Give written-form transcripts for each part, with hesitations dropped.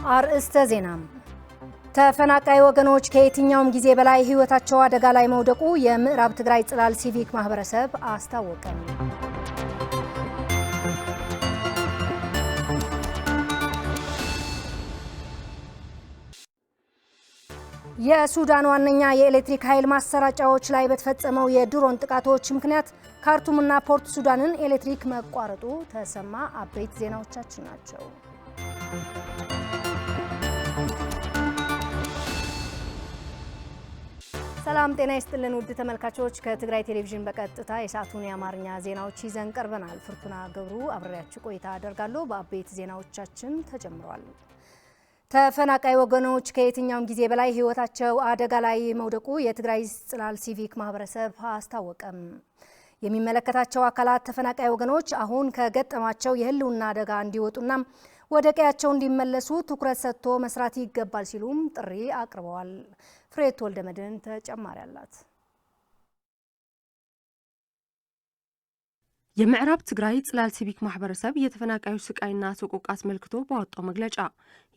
አርእስተ ዜና ተፈናቃይ ወገኖች ከየትኛውም ጊዜ በላይ ህይወታቸው አደጋ ላይ መውደቁ የምዕራብ ትግራይ ጽላል ሲቪክ ማህበረሰብ አስታወቀ። የሱዳን ዋነኛ የኤሌክትሪክ ኃይል ማሰራጫዎች ላይ በተፈጸመው የድሮን ጥቃቶች ምክንያት ካርቱምና ፖርት ሱዳንን ኤሌክትሪክ መቋረጡ ተሰማ። አበይት ዜናዎቻችን ናቸው። ሰላም ጤና ይስጥልን ውድ ተመልካቾች፣ ከትግራይ ቴሌቪዥን በቀጥታ የሰዓቱን የአማርኛ ዜናዎች ይዘን ቀርበናል። ፍርቱና ገብሩ አብሬያችሁ ቆይታ አደርጋለሁ። በአበይት ዜናዎቻችን ተጀምሯል። ተፈናቃይ ወገኖች ከየትኛውም ጊዜ በላይ ህይወታቸው አደጋ ላይ መውደቁ የትግራይ ጽላል ሲቪክ ማህበረሰብ አስታወቀም። የሚመለከታቸው አካላት ተፈናቃይ ወገኖች አሁን ከገጠማቸው የህልውና አደጋ እንዲወጡና ወደ ቀያቸው እንዲመለሱ ትኩረት ሰጥቶ መስራት ይገባል ሲሉም ጥሪ አቅርበዋል። ፍሬት ወልደመድን ተጨማሪ አላት። የምዕራብ ትግራይ ጽላል ሲቪክ ማህበረሰብ የተፈናቃዮች ስቃይና ሰቆቃ አስመልክቶ ባወጣው መግለጫ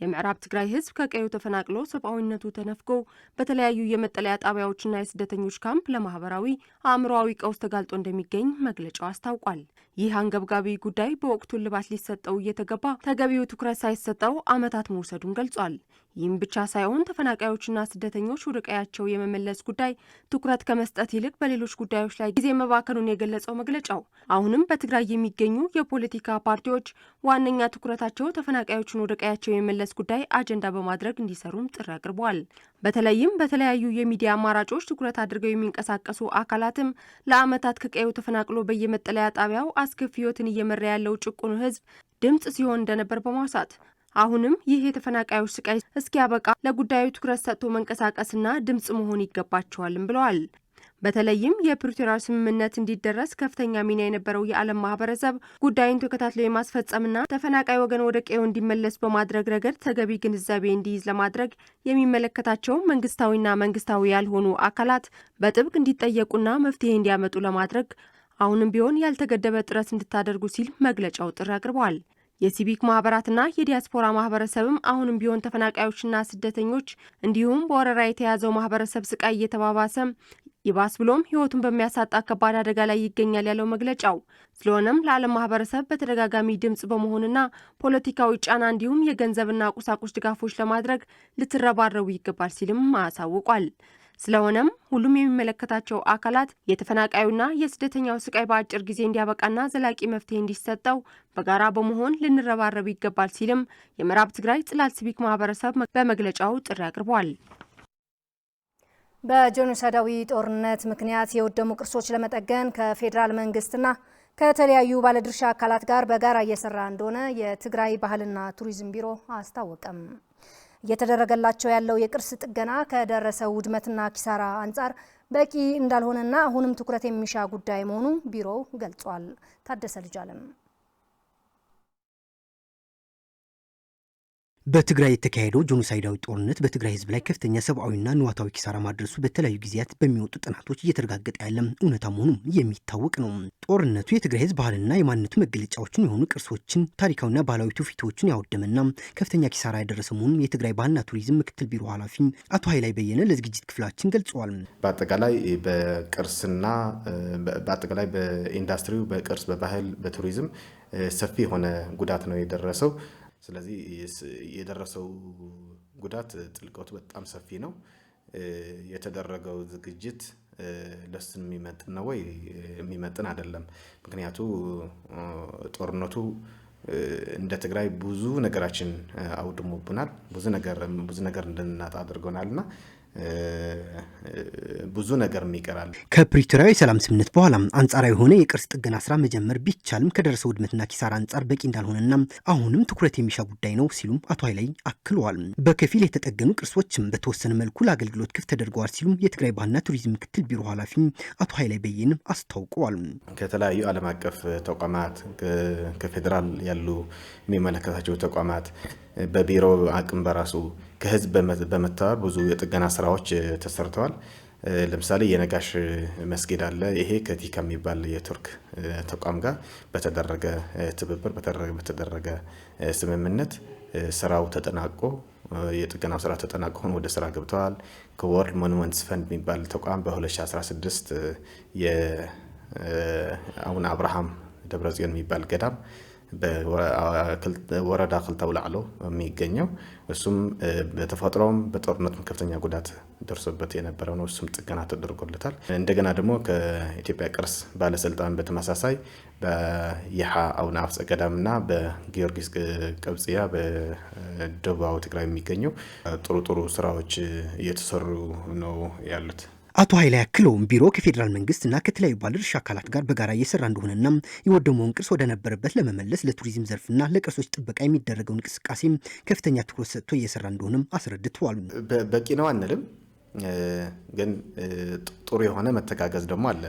የምዕራብ ትግራይ ህዝብ ከቀዩ ተፈናቅሎ ሰብአዊነቱ ተነፍጎ በተለያዩ የመጠለያ ጣቢያዎችና የስደተኞች ካምፕ ለማህበራዊ አእምሮአዊ ቀውስ ተጋልጦ እንደሚገኝ መግለጫው አስታውቋል። ይህ አንገብጋቢ ጉዳይ በወቅቱ እልባት ሊሰጠው እየተገባ ተገቢው ትኩረት ሳይሰጠው ዓመታት መውሰዱን ገልጿል። ይህም ብቻ ሳይሆን ተፈናቃዮችና ስደተኞች ወደ ቀያቸው የመመለስ ጉዳይ ትኩረት ከመስጠት ይልቅ በሌሎች ጉዳዮች ላይ ጊዜ መባከኑን የገለጸው መግለጫው አሁንም በትግራይ የሚገኙ የፖለቲካ ፓርቲዎች ዋነኛ ትኩረታቸው ተፈናቃዮችን ወደ ቀያቸው የመመለስ ጉዳይ አጀንዳ በማድረግ እንዲሰሩም ጥሪ አቅርበዋል። በተለይም በተለያዩ የሚዲያ አማራጮች ትኩረት አድርገው የሚንቀሳቀሱ አካላትም ለዓመታት ከቀዩ ተፈናቅሎ በየመጠለያ ጣቢያው አስከፊ ሕይወትን እየመራ ያለው ጭቁኑ ህዝብ ድምጽ ሲሆን እንደነበር በማውሳት አሁንም ይህ የተፈናቃዮች ስቃይ እስኪያበቃ ለጉዳዩ ትኩረት ሰጥቶ መንቀሳቀስና ድምጽ መሆን ይገባቸዋልም ብለዋል። በተለይም የፕሪቶሪያ ስምምነት እንዲደረስ ከፍተኛ ሚና የነበረው የዓለም ማህበረሰብ ጉዳዩን ተከታትሎ የማስፈጸምና ተፈናቃይ ወገን ወደ ቀዬው እንዲመለስ በማድረግ ረገድ ተገቢ ግንዛቤ እንዲይዝ ለማድረግ የሚመለከታቸው መንግስታዊና መንግስታዊ ያልሆኑ አካላት በጥብቅ እንዲጠየቁና መፍትሄ እንዲያመጡ ለማድረግ አሁንም ቢሆን ያልተገደበ ጥረት እንድታደርጉ ሲል መግለጫው ጥሪ አቅርበዋል። የሲቪክ ማህበራትና የዲያስፖራ ማህበረሰብም አሁንም ቢሆን ተፈናቃዮችና ስደተኞች እንዲሁም በወረራ የተያዘው ማህበረሰብ ስቃይ እየተባባሰ ይባስ ብሎም ህይወቱን በሚያሳጣ ከባድ አደጋ ላይ ይገኛል ያለው መግለጫው፣ ስለሆነም ለዓለም ማህበረሰብ በተደጋጋሚ ድምጽ በመሆንና ፖለቲካዊ ጫና እንዲሁም የገንዘብና ቁሳቁስ ድጋፎች ለማድረግ ልትረባረቡ ይገባል ሲልም አሳውቋል። ስለሆነም ሁሉም የሚመለከታቸው አካላት የተፈናቃዩና የስደተኛው ስቃይ በአጭር ጊዜ እንዲያበቃና ዘላቂ መፍትሄ እንዲሰጠው በጋራ በመሆን ልንረባረብ ይገባል ሲልም የምዕራብ ትግራይ ጽላል ሲቪክ ማህበረሰብ በመግለጫው ጥሪ አቅርቧል። በጄኖሳይዳዊ ጦርነት ምክንያት የወደሙ ቅርሶች ለመጠገን ከፌዴራል መንግስትና ከተለያዩ ባለድርሻ አካላት ጋር በጋራ እየሰራ እንደሆነ የትግራይ ባህልና ቱሪዝም ቢሮ አስታወቀም። እየተደረገላቸው ያለው የቅርስ ጥገና ከደረሰው ውድመትና ኪሳራ አንጻር በቂ እንዳልሆነና አሁንም ትኩረት የሚሻ ጉዳይ መሆኑ ቢሮው ገልጿል። ታደሰ ልጅአለም በትግራይ የተካሄደው ጄኖሳይዳዊ ጦርነት በትግራይ ህዝብ ላይ ከፍተኛ ሰብአዊና ንዋታዊ ኪሳራ ማድረሱ በተለያዩ ጊዜያት በሚወጡ ጥናቶች እየተረጋገጠ ያለ እውነታ መሆኑ የሚታወቅ ነው። ጦርነቱ የትግራይ ህዝብ ባህልና የማንነቱ መገለጫዎችን የሆኑ ቅርሶችን፣ ታሪካዊና ባህላዊ ትውፊቶችን ያወደመና ከፍተኛ ኪሳራ ያደረሰ መሆኑን የትግራይ ባህልና ቱሪዝም ምክትል ቢሮ ኃላፊ አቶ ኃይላይ በየነ ለዝግጅት ክፍላችን ገልጸዋል። በአጠቃላይ በቅርስና በአጠቃላይ በኢንዱስትሪው በቅርስ፣ በባህል፣ በቱሪዝም ሰፊ የሆነ ጉዳት ነው የደረሰው። ስለዚህ የደረሰው ጉዳት ጥልቀቱ በጣም ሰፊ ነው። የተደረገው ዝግጅት ለሱን የሚመጥን ነው ወይ? የሚመጥን አይደለም። ምክንያቱ ጦርነቱ እንደ ትግራይ ብዙ ነገራችን አውድሞብናል። ብዙ ነገር እንድናጣ አድርጎናልና ብዙ ነገር ይቀራል። ከፕሪቶሪያው የሰላም ስምምነት በኋላ አንጻራዊ የሆነ የቅርስ ጥገና ስራ መጀመር ቢቻልም ከደረሰው ውድመትና ኪሳራ አንጻር በቂ እንዳልሆነና አሁንም ትኩረት የሚሻ ጉዳይ ነው ሲሉም አቶ ኃይላይ አክለዋል። በከፊል የተጠገኑ ቅርሶችም በተወሰነ መልኩ ለአገልግሎት ክፍት ተደርገዋል ሲሉም የትግራይ ባህልና ቱሪዝም ምክትል ቢሮ ኃላፊ አቶ ኃይላይ በየነ አስታውቀዋል። ከተለያዩ ዓለም አቀፍ ተቋማት ከፌዴራል ያሉ የሚመለከታቸው ተቋማት በቢሮ አቅም በራሱ ከህዝብ በመተባበር ብዙ የጥገና ስራዎች ተሰርተዋል። ለምሳሌ የነጋሽ መስጊድ አለ። ይሄ ከቲካ የሚባል የቱርክ ተቋም ጋር በተደረገ ትብብር በተደረገ ስምምነት ስራው ተጠናቆ የጥገናው ስራ ተጠናቆ ወደ ስራ ገብተዋል። ከወርልድ ሞኑመንትስ ፈንድ የሚባል ተቋም በ2016 የአቡነ አብርሃም ደብረጽዮን የሚባል ገዳም በወረዳ ክልተ አውላዕሎ የሚገኘው እሱም በተፈጥሮም በጦርነቱም ከፍተኛ ጉዳት ደርሶበት የነበረው ነው። እሱም ጥገና ተደርጎለታል። እንደገና ደግሞ ከኢትዮጵያ ቅርስ ባለስልጣን በተመሳሳይ በየሓ አቡነ አፍጸ ገዳምና በጊዮርጊስ ቀብጽያ በደቡባዊ ትግራይ የሚገኙ ጥሩ ስራዎች እየተሰሩ ነው ያሉት። አቶ ኃይሌ ያክለውም ቢሮ ከፌዴራል መንግስትና ከተለያዩ ባለድርሻ አካላት ጋር በጋራ እየሰራ እንደሆነና የወደመውን ቅርስ ወደ ነበረበት ለመመለስ ለቱሪዝም ዘርፍና ለቅርሶች ጥበቃ የሚደረገው እንቅስቃሴም ከፍተኛ ትኩረት ሰጥቶ እየሰራ እንደሆነም አስረድተዋል። በቂ ነው አንልም፣ ግን ጥሩ የሆነ መተጋገዝ ደግሞ አለ።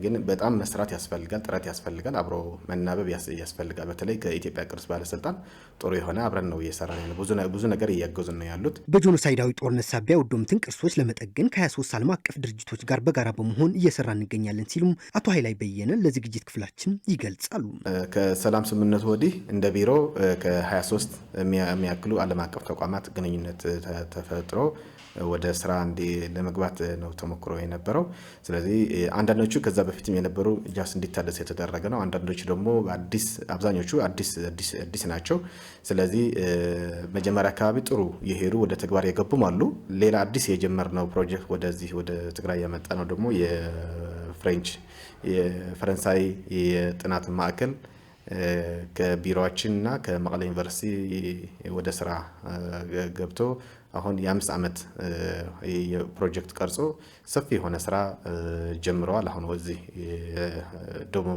ግን በጣም መስራት ያስፈልጋል፣ ጥረት ያስፈልጋል፣ አብሮ መናበብ ያስፈልጋል። በተለይ ከኢትዮጵያ ቅርስ ባለስልጣን ጥሩ የሆነ አብረን ነው እየሰራን ያለው። ብዙ ነገር እያገዙን ነው ያሉት። በጄኖሳይዳዊ ጦርነት ሳቢያ የወደሙትን ቅርሶች ለመጠገን ከ23 ዓለም አቀፍ ድርጅቶች ጋር በጋራ በመሆን እየሰራ እንገኛለን ሲሉም አቶ ኃይላይ በየነ ለዝግጅት ክፍላችን ይገልጻሉ። ከሰላም ስምምነቱ ወዲህ እንደ ቢሮ ከ23 የሚያክሉ ዓለም አቀፍ ተቋማት ግንኙነት ተፈጥሮ ወደ ስራ ለመግባት ነው ተሞክሮ የነበረው። ስለዚህ አንዳንዶቹ ከዛ በፊትም የነበሩ ጃስ እንዲታደስ የተደረገ ነው። አንዳንዶቹ ደግሞ አብዛኞቹ አዲስ ናቸው። ስለዚህ መጀመሪያ አካባቢ ጥሩ የሄዱ ወደ ተግባር የገቡም አሉ። ሌላ አዲስ የጀመርነው ፕሮጀክት ወደ ትግራይ ያመጣ ነው ደግሞ የፈረንሳይ የጥናት ማዕከል ከቢሮአችንና ከመቀለ ዩኒቨርሲቲ ወደ ስራ ገብቶ አሁን የ5 ዓመት የፕሮጀክት ቀርጾ ሰፊ የሆነ ስራ ጀምረዋል። አሁን ወዚህ ደቡብ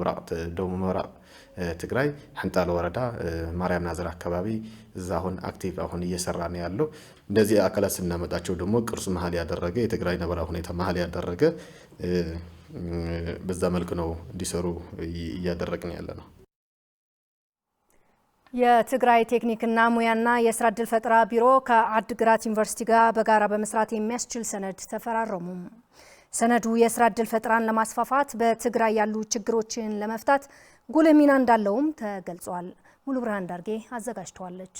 ምብራቅ ትግራይ ሕንጣሎ ወረዳ ማርያም ናዝራ አካባቢ እዛ አሁን አክቲቭ እየሰራ ነው ያለው። እንደዚህ አካላት ስናመጣቸው ደግሞ ቅርሱ መሀል ያደረገ የትግራይ ነባራዊ ሁኔታ መሀል ያደረገ በዛ መልኩ ነው እንዲሰሩ እያደረግን ያለ ነው። የትግራይ ቴክኒክና ሙያና የስራ ዕድል ፈጠራ ቢሮ ከአድግራት ዩኒቨርሲቲ ጋር በጋራ በመስራት የሚያስችል ሰነድ ተፈራረሙ። ሰነዱ የስራ ዕድል ፈጠራን ለማስፋፋት በትግራይ ያሉ ችግሮችን ለመፍታት ጉልህ ሚና እንዳለውም ተገልጿል። ሙሉ ብርሃን ዳርጌ አዘጋጅተዋለች።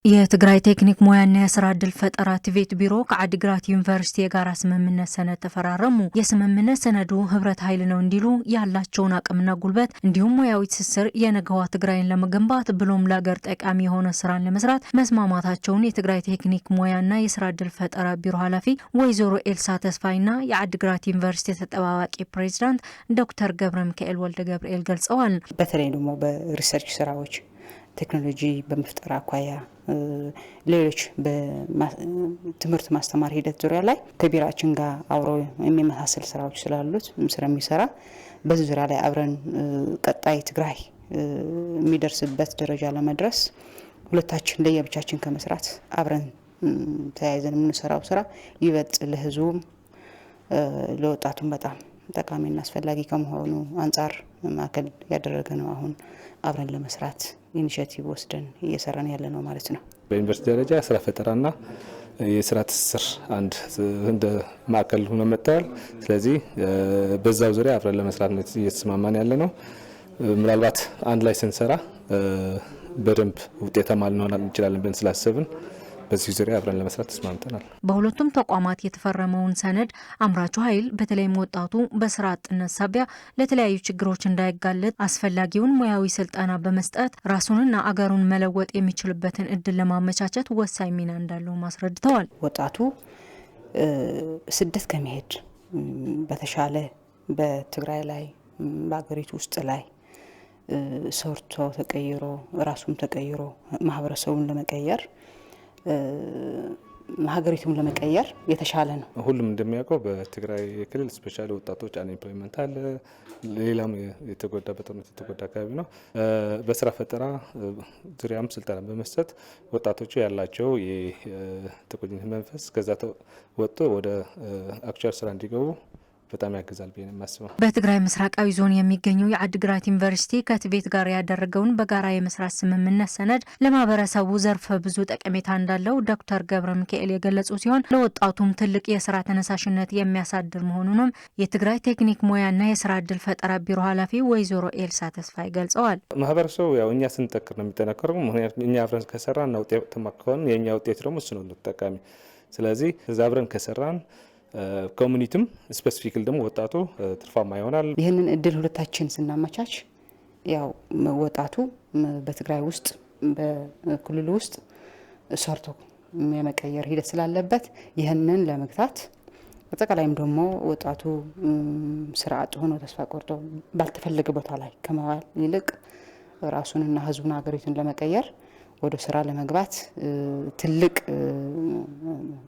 የትግራይ ቴክኒክ ሙያና የስራ ዕድል ፈጠራ ትቤት ቢሮ ከአድግራት ዩኒቨርሲቲ የጋራ ስምምነት ሰነድ ተፈራረሙ። የስምምነት ሰነዱ ህብረት ኃይል ነው እንዲሉ ያላቸውን አቅምና ጉልበት እንዲሁም ሙያዊ ትስስር የነገዋ ትግራይን ለመገንባት ብሎም ለሀገር ጠቃሚ የሆነ ስራን ለመስራት መስማማታቸውን የትግራይ ቴክኒክ ሙያና የስራ ዕድል ፈጠራ ቢሮ ኃላፊ ወይዘሮ ኤልሳ ተስፋይና የአድግራት ዩኒቨርሲቲ ተጠባባቂ ፕሬዚዳንት ዶክተር ገብረ ሚካኤል ወልደ ገብርኤል ገልጸዋል። በተለይ ደግሞ በሪሰርች ስራዎች ቴክኖሎጂ በመፍጠር አኳያ ሌሎች በትምህርት ማስተማር ሂደት ዙሪያ ላይ ከቢራችን ጋር አብሮ የሚመሳሰል ስራዎች ስላሉት ስለሚሰራ በዚህ ዙሪያ ላይ አብረን ቀጣይ ትግራይ የሚደርስበት ደረጃ ለመድረስ ሁለታችን ለየብቻችን ከመስራት አብረን ተያይዘን የምንሰራው ስራ ይበልጥ ለህዝቡም ለወጣቱም በጣም ጠቃሚና አስፈላጊ ከመሆኑ አንጻር ማዕከል ያደረገ ነው። አሁን አብረን ለመስራት ኢኒሼቲቭ ወስደን እየሰራን ያለ ነው ማለት ነው። በዩኒቨርሲቲ ደረጃ ስራ ፈጠራና የስራ ትስስር አንድ እንደ ማዕከል ሆኖ መጥተዋል። ስለዚህ በዛው ዙሪያ አብረን ለመስራት ነው እየተስማማን ያለ ነው። ምናልባት አንድ ላይ ስንሰራ በደንብ ውጤታማ ልንሆን እንችላለን ብለን ስላሰብን በዚህ ዙሪያ አብረን ለመስራት ተስማምተናል። በሁለቱም ተቋማት የተፈረመውን ሰነድ አምራቹ ኃይል በተለይም ወጣቱ በስራ አጥነት ሳቢያ ለተለያዩ ችግሮች እንዳይጋለጥ አስፈላጊውን ሙያዊ ስልጠና በመስጠት ራሱንና አገሩን መለወጥ የሚችልበትን እድል ለማመቻቸት ወሳኝ ሚና እንዳለው አስረድተዋል። ወጣቱ ስደት ከመሄድ በተሻለ በትግራይ ላይ በአገሪቱ ውስጥ ላይ ሰርቶ ተቀይሮ ራሱም ተቀይሮ ማህበረሰቡን ለመቀየር ሀገሪቱም ለመቀየር የተሻለ ነው። ሁሉም እንደሚያውቀው በትግራይ ክልል ስፔሻሊ ወጣቶች አንኤምፕሎይመንት አለ። ሌላም የተጎዳበት የተጎዳ አካባቢ ነው። በስራ ፈጠራ ዙሪያም ስልጠና በመስጠት ወጣቶቹ ያላቸው የተቆኝነት መንፈስ ከዛ ወጥቶ ወደ አክቹዋል ስራ እንዲገቡ በጣም ያግዛል ብዬ ነው የማስበው። በትግራይ ምስራቃዊ ዞን የሚገኘው የአዲግራት ዩኒቨርሲቲ ከትቤት ጋር ያደረገውን በጋራ የመስራት ስምምነት ሰነድ ለማህበረሰቡ ዘርፈ ብዙ ጠቀሜታ እንዳለው ዶክተር ገብረ ሚካኤል የገለጹ ሲሆን ለወጣቱም ትልቅ የስራ ተነሳሽነት የሚያሳድር መሆኑንም የትግራይ ቴክኒክ ሙያና የስራ እድል ፈጠራ ቢሮ ኃላፊ ወይዘሮ ኤልሳ ተስፋይ ገልጸዋል። ማህበረሰቡ ያው እኛ ስንጠቅር ነው የሚጠነከረው። ምክንያቱም እኛ አብረን ከሰራን እና ውጤታማ ከሆን የኛ ውጤት ደግሞ እሱ ነው ተጠቃሚ። ስለዚህ እዛ አብረን ከሰራን ኮሚኒቲም ስፔሲፊክሊ ደግሞ ወጣቱ ትርፋማ ይሆናል። ይህንን እድል ሁለታችን ስናመቻች ያው ወጣቱ በትግራይ ውስጥ በክልሉ ውስጥ ሰርቶ የመቀየር ሂደት ስላለበት ይህንን ለመግታት በጠቃላይም ደግሞ ወጣቱ ስራ አጥ ሆኖ ተስፋ ቆርጦ ባልተፈለገ ቦታ ላይ ከመዋል ይልቅ ራሱንና ህዝቡን ሀገሪቱን ለመቀየር ወደ ስራ ለመግባት ትልቅ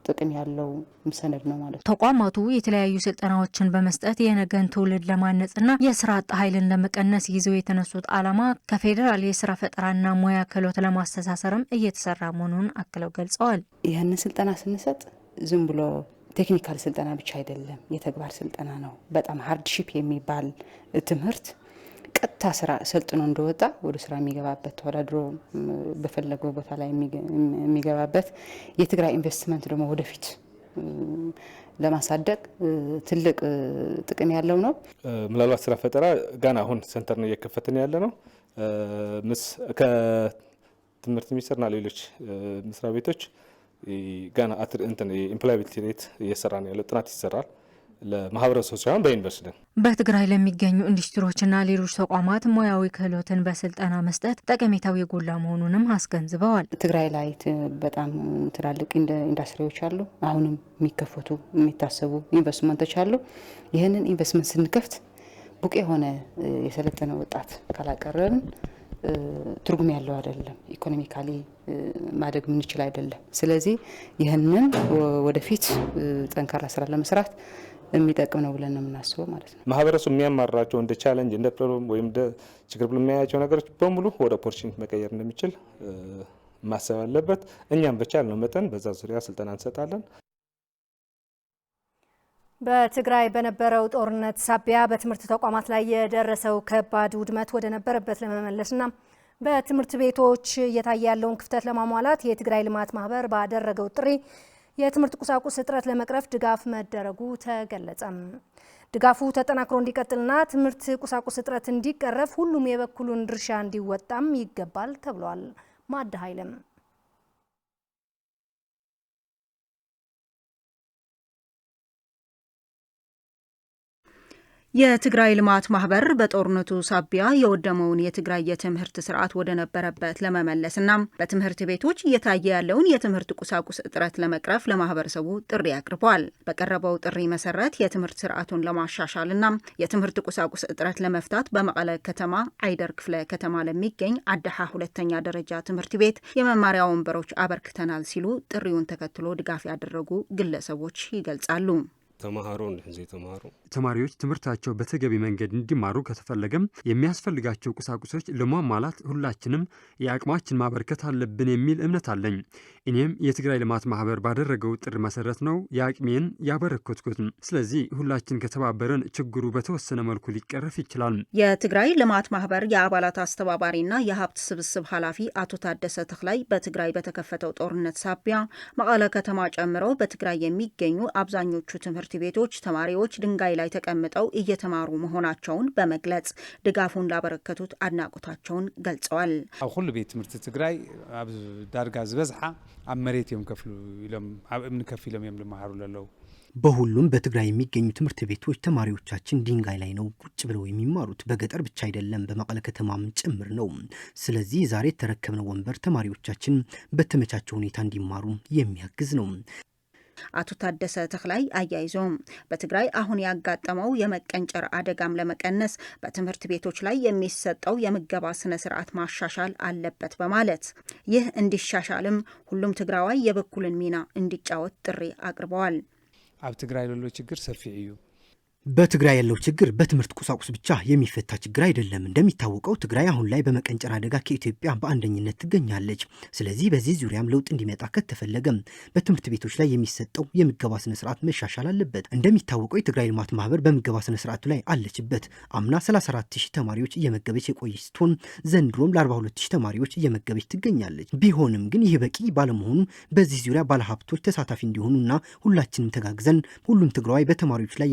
ጥቅም ያለው ሰነድ ነው ማለት ነው። ተቋማቱ የተለያዩ ስልጠናዎችን በመስጠት የነገን ትውልድ ለማነጽና የስራ አጥ ኃይልን ለመቀነስ ይዘው የተነሱት ዓላማ ከፌዴራል የስራ ፈጠራና ሙያ ክህሎት ለማስተሳሰርም እየተሰራ መሆኑን አክለው ገልጸዋል። ይህንን ስልጠና ስንሰጥ ዝም ብሎ ቴክኒካል ስልጠና ብቻ አይደለም፣ የተግባር ስልጠና ነው። በጣም ሃርድሺፕ የሚባል ትምህርት ቀጥታ ስራ ሰልጥኖ እንደወጣ ወደ ስራ የሚገባበት ተወዳድሮ በፈለገው ቦታ ላይ የሚገባበት የትግራይ ኢንቨስትመንት ደግሞ ወደፊት ለማሳደግ ትልቅ ጥቅም ያለው ነው። ምናልባት ስራ ፈጠራ ጋና አሁን ሴንተር ነው እየከፈትን ያለ ነው። ከትምህርት ሚኒስቴርና ሌሎች መስሪያ ቤቶች ጋና ኢምፕሎያቢሊቲ ሬት እየሰራ ነው ያለው። ጥናት ይሰራል ለማህበረሰቡ ሳይሆን በዩኒቨርሲቲ። በትግራይ ለሚገኙ ኢንዱስትሪዎችና ሌሎች ተቋማት ሙያዊ ክህሎትን በስልጠና መስጠት ጠቀሜታው የጎላ መሆኑንም አስገንዝበዋል። ትግራይ ላይ በጣም ትላልቅ ኢንዱስትሪዎች አሉ። አሁንም የሚከፈቱ የሚታሰቡ ኢንቨስትመንቶች አሉ። ይህንን ኢንቨስትመንት ስንከፍት ብቁ የሆነ የሰለጠነ ወጣት ካላቀረብን ትርጉም ያለው አይደለም። ኢኮኖሚካሊ ማደግ ምንችል አይደለም። ስለዚህ ይህንን ወደፊት ጠንካራ ስራ ለመስራት የሚጠቅም ነው ብለን ነው የምናስበው ማለት ነው። ማህበረሰቡ የሚያማራቸው እንደ ቻሌንጅ እንደ ፕሮብለም ወይም እንደ ችግር ብሎ የሚያያቸው ነገሮች በሙሉ ወደ ኦፖርቹኒቲ መቀየር እንደሚችል ማሰብ አለበት። እኛም በቻልነው መጠን በዛ ዙሪያ ስልጠና እንሰጣለን። በትግራይ በነበረው ጦርነት ሳቢያ በትምህርት ተቋማት ላይ የደረሰው ከባድ ውድመት ወደ ነበረበት ለመመለስና በትምህርት ቤቶች እየታየ ያለውን ክፍተት ለማሟላት የትግራይ ልማት ማህበር ባደረገው ጥሪ የትምህርት ቁሳቁስ እጥረት ለመቅረፍ ድጋፍ መደረጉ ተገለጸም። ድጋፉ ተጠናክሮ እንዲቀጥልና ትምህርት ቁሳቁስ እጥረት እንዲቀረፍ ሁሉም የበኩሉን ድርሻ እንዲወጣም ይገባል ተብሏል። ማዕድ ኃይለም የትግራይ ልማት ማህበር በጦርነቱ ሳቢያ የወደመውን የትግራይ የትምህርት ስርዓት ወደ ነበረበት ለመመለስና በትምህርት ቤቶች እየታየ ያለውን የትምህርት ቁሳቁስ እጥረት ለመቅረፍ ለማህበረሰቡ ጥሪ አቅርበዋል። በቀረበው ጥሪ መሰረት የትምህርት ስርዓቱን ለማሻሻልና የትምህርት ቁሳቁስ እጥረት ለመፍታት በመቀለ ከተማ አይደር ክፍለ ከተማ ለሚገኝ አድሓ ሁለተኛ ደረጃ ትምህርት ቤት የመማሪያ ወንበሮች አበርክተናል ሲሉ ጥሪውን ተከትሎ ድጋፍ ያደረጉ ግለሰቦች ይገልጻሉ። ተማሪዎች ትምህርታቸው በተገቢ መንገድ እንዲማሩ ከተፈለገም የሚያስፈልጋቸው ቁሳቁሶች ለማሟላት ሁላችንም የአቅማችን ማበርከት አለብን የሚል እምነት አለኝ። እኔም የትግራይ ልማት ማህበር ባደረገው ጥሪ መሰረት ነው የአቅሜን ያበረከትኩት። ስለዚህ ሁላችን ከተባበረን ችግሩ በተወሰነ መልኩ ሊቀረፍ ይችላል። የትግራይ ልማት ማህበር የአባላት አስተባባሪና የሀብት ስብስብ ኃላፊ አቶ ታደሰ ተክላይ በትግራይ በተከፈተው ጦርነት ሳቢያ መቀለ ከተማ ጨምረው በትግራይ የሚገኙ አብዛኞቹ ትምህርት ቤቶች ተማሪዎች ድንጋይ ላይ ተቀምጠው እየተማሩ መሆናቸውን በመግለጽ ድጋፉን ላበረከቱት አድናቆታቸውን ገልጸዋል። ኣብ ኩሉ ቤት ትምህርቲ ትግራይ ኣብ ዳርጋ ዝበዝሓ ኣብ መሬት እዮም እምኒ ከፍ ኢሎም እዮም ዝመሃሩ ዘለው። በሁሉም በትግራይ የሚገኙ ትምህርት ቤቶች ተማሪዎቻችን ድንጋይ ላይ ነው ቁጭ ብለው የሚማሩት። በገጠር ብቻ አይደለም በመቀለ ከተማም ጭምር ነው። ስለዚህ ዛሬ የተረከብነው ወንበር ተማሪዎቻችን በተመቻቸ ሁኔታ እንዲማሩ የሚያግዝ ነው። አቶ ታደሰ ተክላይ አያይዞም በትግራይ አሁን ያጋጠመው የመቀንጨር አደጋም ለመቀነስ በትምህርት ቤቶች ላይ የሚሰጠው የምገባ ስነ ስርዓት ማሻሻል አለበት በማለት ይህ እንዲሻሻልም ሁሉም ትግራዋይ የበኩልን ሚና እንዲጫወት ጥሪ አቅርበዋል። ኣብ ትግራይ ሎ ችግር ሰፊ እዩ። በትግራይ ያለው ችግር በትምህርት ቁሳቁስ ብቻ የሚፈታ ችግር አይደለም። እንደሚታወቀው ትግራይ አሁን ላይ በመቀንጨር አደጋ ከኢትዮጵያ በአንደኝነት ትገኛለች። ስለዚህ በዚህ ዙሪያም ለውጥ እንዲመጣ ከተፈለገም በትምህርት ቤቶች ላይ የሚሰጠው የምገባ ስነ ስርዓት መሻሻል አለበት። እንደሚታወቀው የትግራይ ልማት ማህበር በምገባ ስነ ስርዓቱ ላይ አለችበት። አምና 34000 ተማሪዎች እየመገበች የቆየች ስትሆን ዘንድሮም ለ42000 ተማሪዎች እየመገበች ትገኛለች። ቢሆንም ግን ይህ በቂ ባለመሆኑ በዚህ ዙሪያ ባለሀብቶች ተሳታፊ እንዲሆኑና ሁላችንም ተጋግዘን ሁሉም ትግራዋይ በተማሪዎች ላይ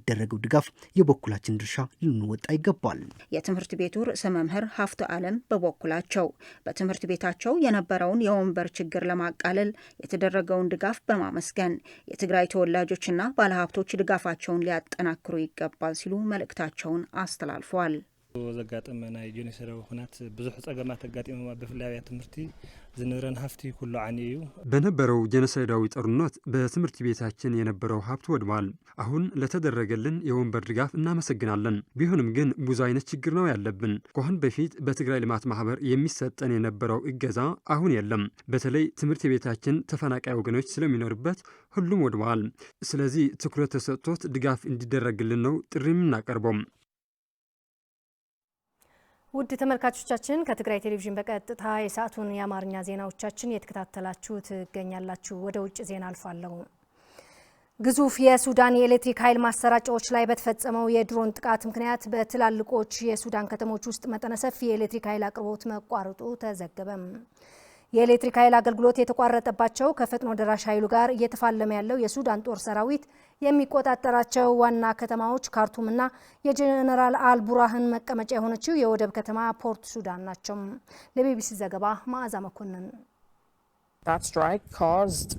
ደረገው ድጋፍ የበኩላችን ድርሻ ልንወጣ ይገባል። የትምህርት ቤቱ ርዕሰ መምህር ሀፍተ ዓለም በበኩላቸው በትምህርት ቤታቸው የነበረውን የወንበር ችግር ለማቃለል የተደረገውን ድጋፍ በማመስገን የትግራይ ተወላጆችና ባለሀብቶች ድጋፋቸውን ሊያጠናክሩ ይገባል ሲሉ መልእክታቸውን አስተላልፈዋል። ዘጋጠመ ናይ ጄኖሳይዳዊ ኩናት ብዙሕ ጸገማት ተጋጢመማ ብፍላይ ትምህርቲ ዝነበረን ሀብቲ ኩሉ ዓኒ እዩ። በነበረው ጄኖሳይዳዊ ጦርነት በትምህርት ቤታችን የነበረው ሀብት ወድሟል። አሁን ለተደረገልን የወንበር ድጋፍ እናመሰግናለን። ቢሆንም ግን ብዙ አይነት ችግር ነው ያለብን። ከአሁን በፊት በትግራይ ልማት ማህበር የሚሰጠን የነበረው እገዛ አሁን የለም። በተለይ ትምህርት ቤታችን ተፈናቃይ ወገኖች ስለሚኖርበት ሁሉም ወድሟል። ስለዚህ ትኩረት ተሰጥቶት ድጋፍ እንዲደረግልን ነው ጥሪ የምናቀርበው። ውድ ተመልካቾቻችን ከትግራይ ቴሌቪዥን በቀጥታ የሰዓቱን የአማርኛ ዜናዎቻችን የተከታተላችሁ ትገኛላችሁ። ወደ ውጭ ዜና አልፋለሁ። ግዙፍ የሱዳን የኤሌክትሪክ ኃይል ማሰራጫዎች ላይ በተፈጸመው የድሮን ጥቃት ምክንያት በትላልቆች የሱዳን ከተሞች ውስጥ መጠነ ሰፊ የኤሌክትሪክ ኃይል አቅርቦት መቋረጡ ተዘገበም። የኤሌክትሪክ ኃይል አገልግሎት የተቋረጠባቸው ከፈጥኖ ደራሽ ኃይሉ ጋር እየተፋለመ ያለው የሱዳን ጦር ሰራዊት የሚቆጣጠራቸው ዋና ከተማዎች ካርቱምና የጀነራል አልቡርሃን መቀመጫ የሆነችው የወደብ ከተማ ፖርት ሱዳን ናቸው። ለቢቢሲ ዘገባ መዓዛ መኮንን። That strike caused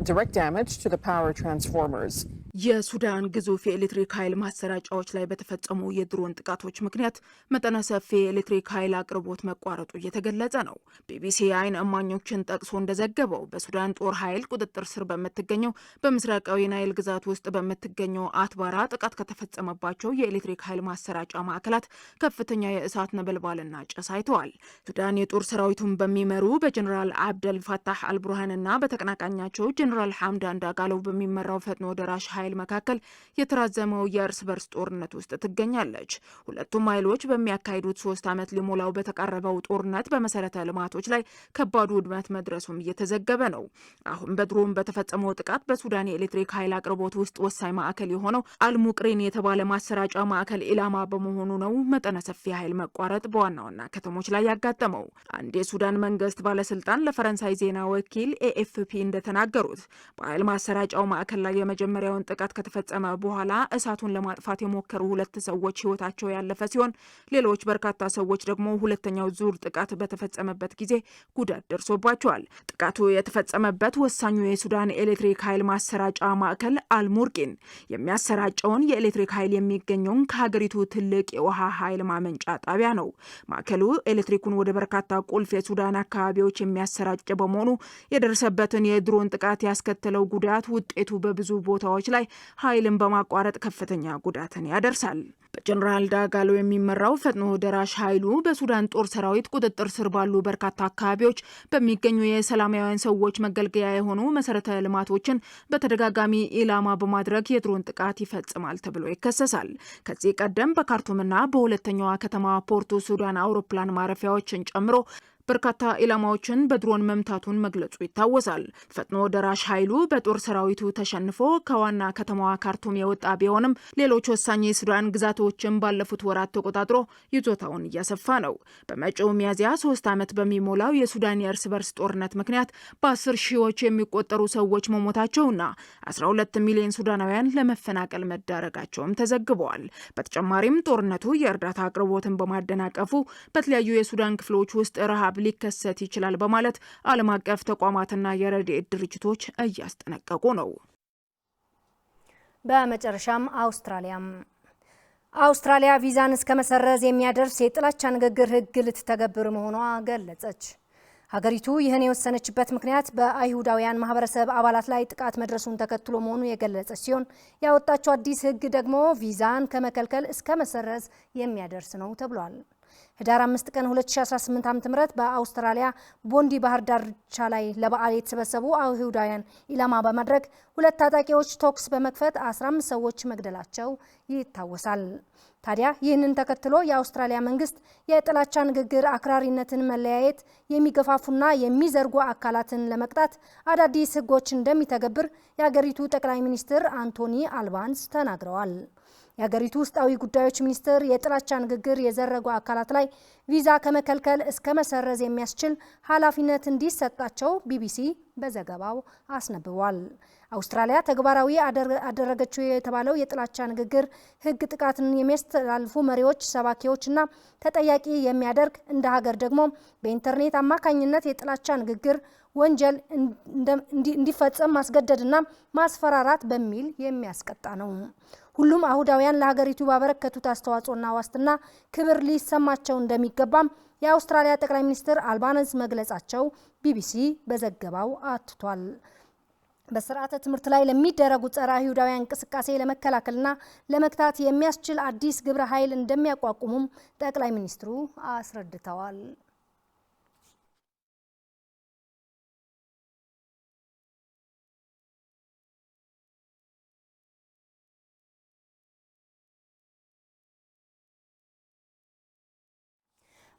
direct damage to the power transformers. የሱዳን ግዙፍ የኤሌክትሪክ ኃይል ማሰራጫዎች ላይ በተፈጸሙ የድሮን ጥቃቶች ምክንያት መጠነ ሰፊ የኤሌክትሪክ ኃይል አቅርቦት መቋረጡ እየተገለጸ ነው። ቢቢሲ የዓይን እማኞችን ጠቅሶ እንደዘገበው በሱዳን ጦር ኃይል ቁጥጥር ስር በምትገኘው በምስራቃዊ ናይል ግዛት ውስጥ በምትገኘው አትባራ ጥቃት ከተፈጸመባቸው የኤሌክትሪክ ኃይል ማሰራጫ ማዕከላት ከፍተኛ የእሳት ነበልባልና ጭስ አይተዋል። ሱዳን የጦር ሰራዊቱን በሚመሩ በጀነራል አብደል ፋታህ አልቡርሃንና በተቀናቃኛቸው ጀነራል ሐምዳን ዳጋሎ በሚመራው ፈጥኖ ደራሽ ኃይል መካከል የተራዘመው የእርስ በርስ ጦርነት ውስጥ ትገኛለች። ሁለቱም ኃይሎች በሚያካሂዱት 3 ዓመት ሊሞላው በተቃረበው ጦርነት በመሰረተ ልማቶች ላይ ከባድ ውድመት መድረሱም እየተዘገበ ነው። አሁን በድሮን በተፈጸመው ጥቃት በሱዳን የኤሌክትሪክ ኃይል አቅርቦት ውስጥ ወሳኝ ማዕከል የሆነው አልሙቅሪን የተባለ ማሰራጫ ማዕከል ኢላማ በመሆኑ ነው መጠነ ሰፊ ኃይል መቋረጥ በዋና ዋና ከተሞች ላይ ያጋጠመው። አንድ የሱዳን መንግስት ባለስልጣን ለፈረንሳይ ዜና ወኪል ኤኤፍፒ እንደተናገሩት በኃይል ማሰራጫው ማዕከል ላይ የመጀመሪያውን ጥቃት ከተፈጸመ በኋላ እሳቱን ለማጥፋት የሞከሩ 2 ሰዎች ህይወታቸው ያለፈ ሲሆን ሌሎች በርካታ ሰዎች ደግሞ ሁለተኛው ዙር ጥቃት በተፈጸመበት ጊዜ ጉዳት ደርሶባቸዋል። ጥቃቱ የተፈጸመበት ወሳኙ የሱዳን ኤሌክትሪክ ኃይል ማሰራጫ ማዕከል አልሙርቂን የሚያሰራጨውን የኤሌክትሪክ ኃይል የሚገኘውን ከሀገሪቱ ትልቅ የውሃ ኃይል ማመንጫ ጣቢያ ነው። ማዕከሉ ኤሌክትሪኩን ወደ በርካታ ቁልፍ የሱዳን አካባቢዎች የሚያሰራጭ በመሆኑ የደረሰበትን የድሮን ጥቃት ያስከተለው ጉዳት ውጤቱ በብዙ ቦታዎች ላይ ኃይልን በማቋረጥ ከፍተኛ ጉዳትን ያደርሳል። በጀነራል ዳጋሎ የሚመራው ፈጥኖ ደራሽ ኃይሉ በሱዳን ጦር ሰራዊት ቁጥጥር ስር ባሉ በርካታ አካባቢዎች በሚገኙ የሰላማውያን ሰዎች መገልገያ የሆኑ መሰረተ ልማቶችን በተደጋጋሚ ኢላማ በማድረግ የድሮን ጥቃት ይፈጽማል ተብሎ ይከሰሳል። ከዚህ ቀደም በካርቱምና በሁለተኛዋ ከተማ ፖርቱ ሱዳን አውሮፕላን ማረፊያዎችን ጨምሮ በርካታ ኢላማዎችን በድሮን መምታቱን መግለጹ ይታወሳል። ፈጥኖ ደራሽ ኃይሉ በጦር ሰራዊቱ ተሸንፎ ከዋና ከተማዋ ካርቱም የወጣ ቢሆንም ሌሎች ወሳኝ የሱዳን ግዛቶችን ባለፉት ወራት ተቆጣጥሮ ይዞታውን እያሰፋ ነው። በመጪው ሚያዝያ 3 ዓመት በሚሞላው የሱዳን የእርስ በርስ ጦርነት ምክንያት በ10 ሺዎች የሚቆጠሩ ሰዎች መሞታቸውና 12 ሚሊዮን ሱዳናውያን ለመፈናቀል መዳረጋቸውም ተዘግበዋል። በተጨማሪም ጦርነቱ የእርዳታ አቅርቦትን በማደናቀፉ በተለያዩ የሱዳን ክፍሎች ውስጥ ረሃብ ሊከሰት ይችላል በማለት ዓለም አቀፍ ተቋማትና የረድኤት ድርጅቶች እያስጠነቀቁ ነው። በመጨረሻም አውስትራሊያ ቪዛን እስከ መሰረዝ የሚያደርስ የጥላቻ ንግግር ሕግ ልትተገብር መሆኗ ገለጸች። ሀገሪቱ ይህን የወሰነችበት ምክንያት በአይሁዳውያን ማህበረሰብ አባላት ላይ ጥቃት መድረሱን ተከትሎ መሆኑ የገለጸች ሲሆን ያወጣችው አዲስ ሕግ ደግሞ ቪዛን ከመከልከል እስከ መሰረዝ የሚያደርስ ነው ተብሏል። ህዳር 5 ቀን 2018 ዓ.ም በአውስትራሊያ ቦንዲ ባህር ዳርቻ ላይ ለበዓል የተሰበሰቡ አይሁዳውያን ኢላማ በማድረግ ሁለት ታጣቂዎች ተኩስ በመክፈት 15 ሰዎች መግደላቸው ይታወሳል። ታዲያ ይህንን ተከትሎ የአውስትራሊያ መንግስት የጥላቻ ንግግር፣ አክራሪነትን፣ መለያየት የሚገፋፉና የሚዘርጉ አካላትን ለመቅጣት አዳዲስ ህጎች እንደሚተገብር የሀገሪቱ ጠቅላይ ሚኒስትር አንቶኒ አልባንስ ተናግረዋል። የሀገሪቱ ውስጣዊ ጉዳዮች ሚኒስትር የጥላቻ ንግግር የዘረጉ አካላት ላይ ቪዛ ከመከልከል እስከ መሰረዝ የሚያስችል ኃላፊነት እንዲሰጣቸው ቢቢሲ በዘገባው አስነብቧል። አውስትራሊያ ተግባራዊ አደረገችው የተባለው የጥላቻ ንግግር ህግ ጥቃትን የሚያስተላልፉ መሪዎች፣ ሰባኪዎችና ተጠያቂ የሚያደርግ እንደ ሀገር ደግሞ በኢንተርኔት አማካኝነት የጥላቻ ንግግር ወንጀል እንዲፈጸም ማስገደድና ማስፈራራት በሚል የሚያስቀጣ ነው። ሁሉም አይሁዳውያን ለሀገሪቱ ባበረከቱት አስተዋጽኦና ዋስትና ክብር ሊሰማቸው እንደሚገባም የአውስትራሊያ ጠቅላይ ሚኒስትር አልባንስ መግለጻቸው ቢቢሲ በዘገባው አትቷል። በስርዓተ ትምህርት ላይ ለሚደረጉ ጸረ አይሁዳውያን እንቅስቃሴ ለመከላከልና ለመክታት የሚያስችል አዲስ ግብረ ኃይል እንደሚያቋቁሙም ጠቅላይ ሚኒስትሩ አስረድተዋል።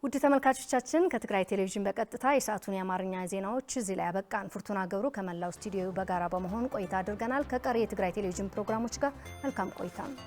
ውድ ተመልካቾቻችን ከትግራይ ቴሌቪዥን በቀጥታ የሰዓቱን የአማርኛ ዜናዎች እዚህ ላይ ያበቃን። ፍርቱና ገብሩ ከመላው ስቱዲዮ በጋራ በመሆን ቆይታ አድርገናል። ከቀሪ የትግራይ ቴሌቪዥን ፕሮግራሞች ጋር መልካም ቆይታ ነው።